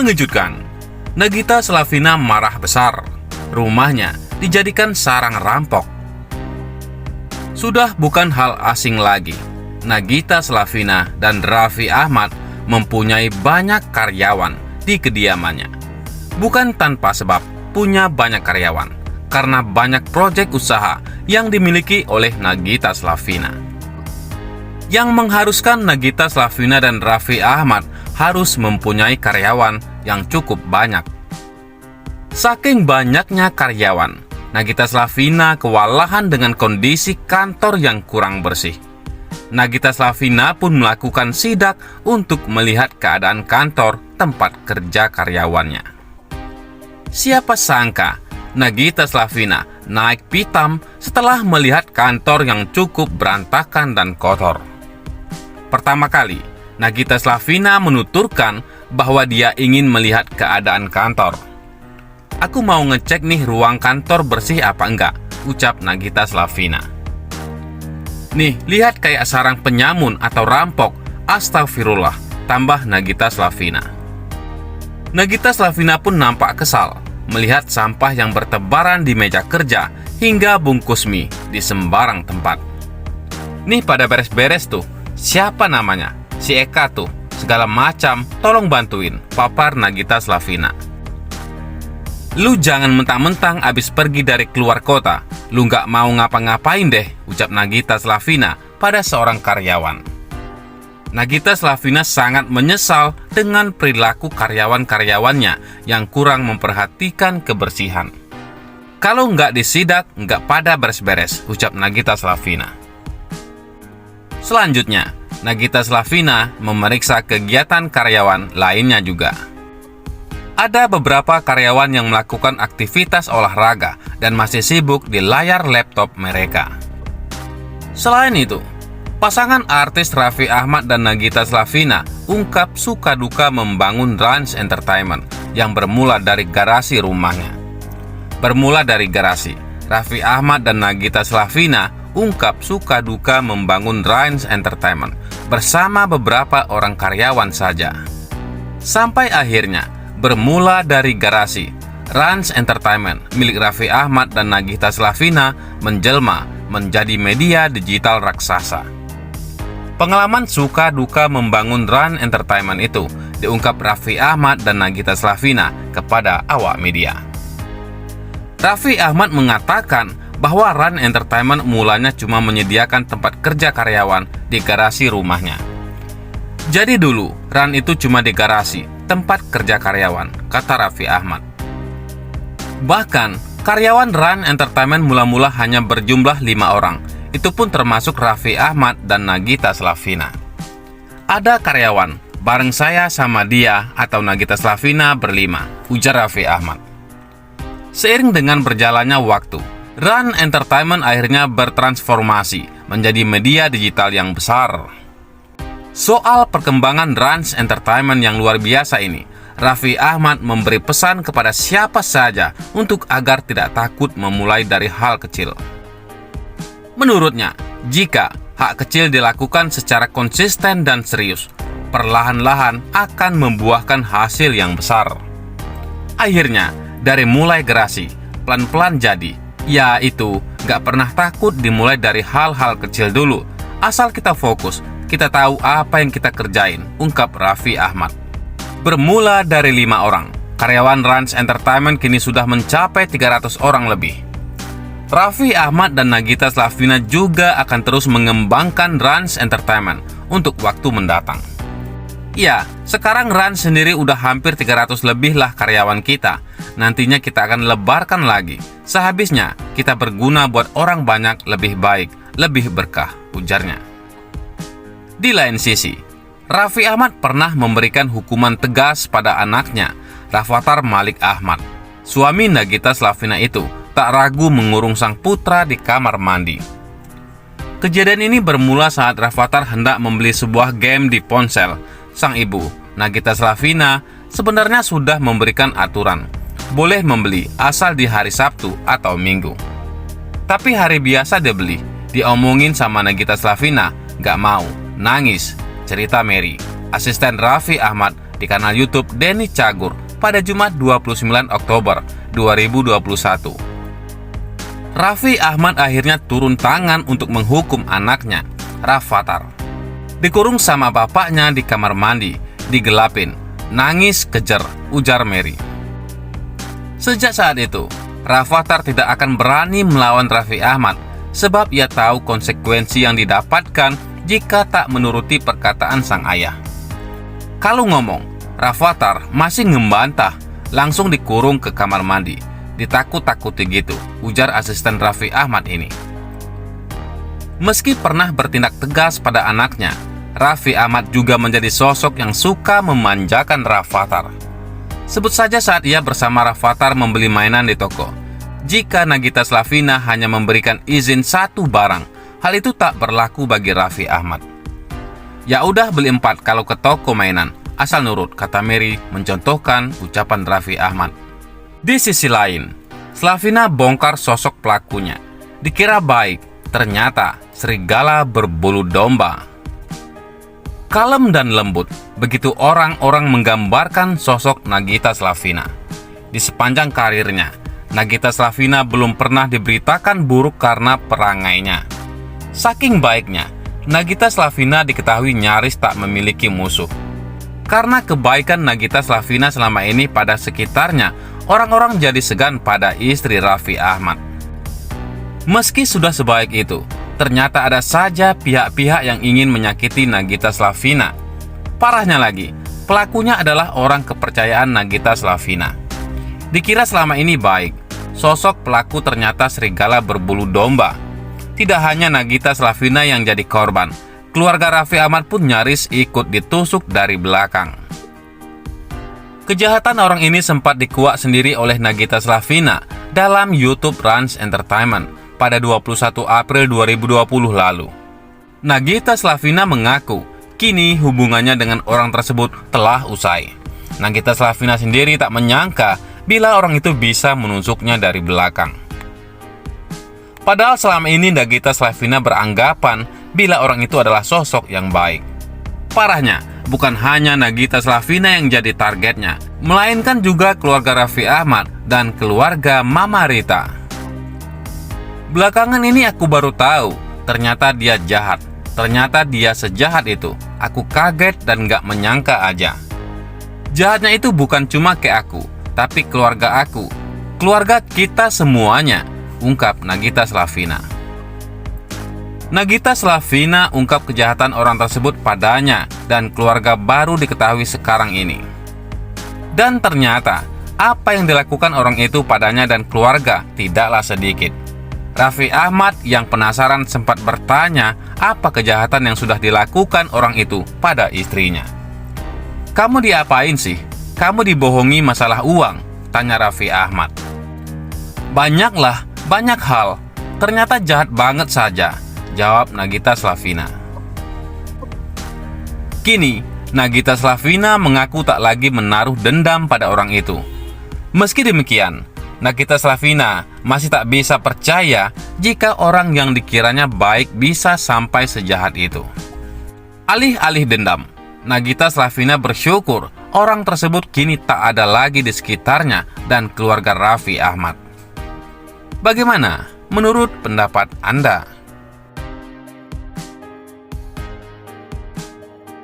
Mengejutkan, Nagita Slavina marah besar. Rumahnya dijadikan sarang rampok. Sudah bukan hal asing lagi, Nagita Slavina dan Raffi Ahmad mempunyai banyak karyawan di kediamannya. Bukan tanpa sebab punya banyak karyawan, karena banyak proyek usaha yang dimiliki oleh Nagita Slavina, yang mengharuskan Nagita Slavina dan Raffi Ahmad harus mempunyai karyawan yang cukup banyak. Saking banyaknya karyawan, Nagita Slavina kewalahan dengan kondisi kantor yang kurang bersih. Nagita Slavina pun melakukan sidak untuk melihat keadaan kantor tempat kerja karyawannya. Siapa sangka Nagita Slavina naik pitam setelah melihat kantor yang cukup berantakan dan kotor. Pertama kali, Nagita Slavina menuturkan bahwa dia ingin melihat keadaan kantor. "Aku mau ngecek nih ruang kantor bersih apa enggak," ucap Nagita Slavina. "Nih, lihat kayak sarang penyamun atau rampok, astagfirullah," tambah Nagita Slavina. Nagita Slavina pun nampak kesal melihat sampah yang bertebaran di meja kerja hingga bungkus mie di sembarang tempat. "Nih pada beres-beres tuh, siapa namanya? Si Eka tuh, segala macam, tolong bantuin," papar Nagita Slavina. "Lu jangan mentang-mentang abis pergi dari keluar kota, lu gak mau ngapa-ngapain deh," ucap Nagita Slavina pada seorang karyawan. Nagita Slavina sangat menyesal dengan perilaku karyawan-karyawannya yang kurang memperhatikan kebersihan. "Kalau nggak disidak, nggak pada beres-beres," ucap Nagita Slavina. Selanjutnya, Nagita Slavina memeriksa kegiatan karyawan lainnya juga. Ada beberapa karyawan yang melakukan aktivitas olahraga dan masih sibuk di layar laptop mereka. Selain itu, pasangan artis Raffi Ahmad dan Nagita Slavina ungkap suka duka membangun Rans Entertainment yang bermula dari garasi rumahnya. Bermula dari garasi, Raffi Ahmad dan Nagita Slavina ungkap suka duka membangun Rans Entertainment bersama beberapa orang karyawan saja. Sampai akhirnya, bermula dari garasi, Rans Entertainment milik Raffi Ahmad dan Nagita Slavina menjelma menjadi media digital raksasa. Pengalaman suka duka membangun Rans Entertainment itu diungkap Raffi Ahmad dan Nagita Slavina kepada awak media. Raffi Ahmad mengatakan bahwa Rans Entertainment mulanya cuma menyediakan tempat kerja karyawan di garasi rumahnya. Jadi dulu, Rans itu cuma di garasi, tempat kerja karyawan, kata Raffi Ahmad. Bahkan, karyawan Rans Entertainment mula-mula hanya berjumlah 5 orang. Itu pun termasuk Raffi Ahmad dan Nagita Slavina. "Ada karyawan, bareng saya sama dia atau Nagita Slavina berlima," ujar Raffi Ahmad. Seiring dengan berjalannya waktu, Rans Entertainment akhirnya bertransformasi menjadi media digital yang besar. Soal perkembangan Rans Entertainment yang luar biasa ini, Raffi Ahmad memberi pesan kepada siapa saja untuk agar tidak takut memulai dari hal kecil. Menurutnya, jika hal kecil dilakukan secara konsisten dan serius, perlahan-lahan akan membuahkan hasil yang besar. Akhirnya, dari mulai gerasi, pelan-pelan jadi, yaitu gak pernah takut dimulai dari hal-hal kecil dulu. Asal kita fokus, kita tahu apa yang kita kerjain, ungkap Raffi Ahmad. Bermula dari 5 orang, karyawan Rans Entertainment kini sudah mencapai 300 orang lebih. Raffi Ahmad dan Nagita Slavina juga akan terus mengembangkan Rans Entertainment untuk waktu mendatang. Ya, sekarang Rans sendiri udah hampir 300 lebih lah karyawan kita. Nantinya kita akan lebarkan lagi. Sehabisnya, kita berguna buat orang banyak, lebih baik, lebih berkah, ujarnya. Di lain sisi, Raffi Ahmad pernah memberikan hukuman tegas pada anaknya, Rafathar Malik Ahmad. Suami Nagita Slavina itu tak ragu mengurung sang putra di kamar mandi. Kejadian ini bermula saat Rafathar hendak membeli sebuah game di ponsel. Sang ibu, Nagita Slavina, sebenarnya sudah memberikan aturan, boleh membeli asal di hari Sabtu atau Minggu. Tapi hari biasa dia beli, diomongin sama Nagita Slavina, gak mau, nangis, cerita Mary, asisten Raffi Ahmad di kanal YouTube Denny Cagur pada Jumat 29 Oktober 2021. Raffi Ahmad akhirnya turun tangan untuk menghukum anaknya, Rafattar. Dikurung sama bapaknya di kamar mandi, digelapin, nangis kejer, ujar Mary. Sejak saat itu, Rafattar tidak akan berani melawan Raffi Ahmad sebab ia tahu konsekuensi yang didapatkan jika tak menuruti perkataan sang ayah. Kalau ngomong, Rafattar masih ngebantah, langsung dikurung ke kamar mandi. Ditakut-takuti gitu, ujar asisten Raffi Ahmad ini. Meski pernah bertindak tegas pada anaknya, Raffi Ahmad juga menjadi sosok yang suka memanjakan Rafattar. Sebut saja saat ia bersama Rafattar membeli mainan di toko. Jika Nagita Slavina hanya memberikan izin satu barang, hal itu tak berlaku bagi Raffi Ahmad. Ya udah beli 4 kalau ke toko mainan, asal nurut, kata Mary mencontohkan ucapan Raffi Ahmad. Di sisi lain, Slavina bongkar sosok pelakunya. Dikira baik, ternyata serigala berbulu domba. Kalem dan lembut, begitu orang-orang menggambarkan sosok Nagita Slavina. Di sepanjang karirnya, Nagita Slavina belum pernah diberitakan buruk karena perangainya. Saking baiknya, Nagita Slavina diketahui nyaris tak memiliki musuh. Karena kebaikan Nagita Slavina selama ini pada sekitarnya, orang-orang jadi segan pada istri Raffi Ahmad. Meski sudah sebaik itu, ternyata ada saja pihak-pihak yang ingin menyakiti Nagita Slavina. Parahnya lagi, pelakunya adalah orang kepercayaan Nagita Slavina. Dikira selama ini baik, sosok pelaku ternyata serigala berbulu domba. Tidak hanya Nagita Slavina yang jadi korban, keluarga Raffi Ahmad pun nyaris ikut ditusuk dari belakang. Kejahatan orang ini sempat dikuak sendiri oleh Nagita Slavina dalam YouTube Rans Entertainment pada 21 April 2020 lalu. Nagita Slavina mengaku kini hubungannya dengan orang tersebut telah usai. Nagita Slavina sendiri tak menyangka bila orang itu bisa menusuknya dari belakang. Padahal selama ini Nagita Slavina beranggapan bila orang itu adalah sosok yang baik. Parahnya, bukan hanya Nagita Slavina yang jadi targetnya, melainkan juga keluarga Raffi Ahmad dan keluarga Mama Rita. Belakangan ini aku baru tahu, ternyata dia jahat. Ternyata dia sejahat itu. Aku kaget dan gak menyangka aja. Jahatnya itu bukan cuma ke aku, tapi keluarga aku. Keluarga kita semuanya, ungkap Nagita Slavina. Nagita Slavina ungkap kejahatan orang tersebut padanya dan keluarga baru diketahui sekarang ini. Dan ternyata, apa yang dilakukan orang itu padanya dan keluarga tidaklah sedikit. Raffi Ahmad yang penasaran sempat bertanya apa kejahatan yang sudah dilakukan orang itu pada istrinya. "Kamu diapain sih? Kamu dibohongi masalah uang?" tanya Raffi Ahmad. "Banyaklah, banyak hal. Ternyata jahat banget saja," jawab Nagita Slavina. Kini, Nagita Slavina mengaku tak lagi menaruh dendam pada orang itu. Meski demikian, Nagita Slavina masih tak bisa percaya jika orang yang dikiranya baik bisa sampai sejahat itu. Alih-alih dendam, Nagita Slavina bersyukur orang tersebut kini tak ada lagi di sekitarnya dan keluarga Raffi Ahmad. Bagaimana menurut pendapat Anda?